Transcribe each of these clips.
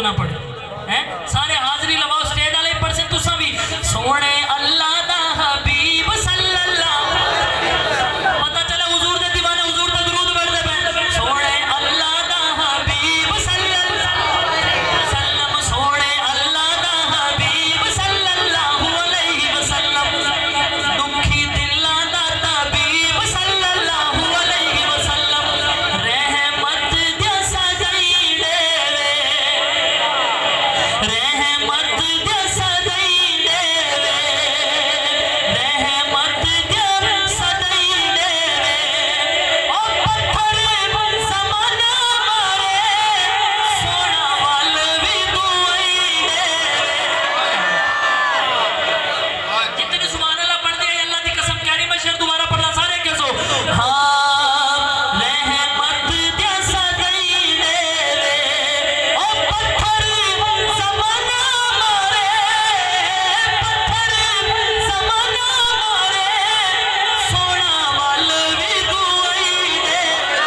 ना पढ़े हैं सारे हाजरी लवाओ स्टेज वाले पर से तुसा भी सोने अल्लाह दा हबीब सल्लल्लाहु पता चला हुजूर दे दीवाने हुजूर दा दुरूद पढ़दे पे सोने अल्लाह दा हबीब सल्लल्लाहु अलैहि वसल्लम सोने अल्लाह दा हबीब सल्लल्लाहु अलैहि वसल्लम दुखी दिलां दा तबीब सल्लल्लाहु अलैहि वसल्लम रहमत दे सजाई देवे रहमत दे सजाई देवे रहमत दे सजाई देवे ओ पत्थर समाना मारे सोना वाल भी दुआई देवे जितने सुभान अल्लाह पढ़ दिया अल्लाह की कसम कह रही मैं शेर दोबारा पढ़ना सारे के सो हाँ रहमत दे सजाई देवे ओ पत्थर समाना मारे पत्थर समाना मारे सोना वाल भी दुआई देवे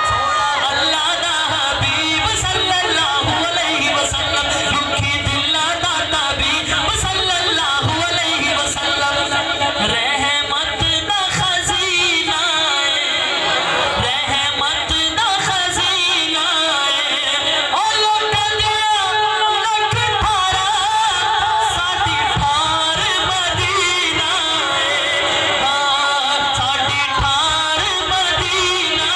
सोना अल्लाह दा हबीब सल्लल्लाहु अलैहि वसल्लम दुखी दिलां दा तबीब सल्लल्लाहु अलैहि वसल्लम रहमत दा खजीना रहमत दा खजीना ओ लोकां दियां लख थारा साडी ठार मदीना साडी ठार मदीना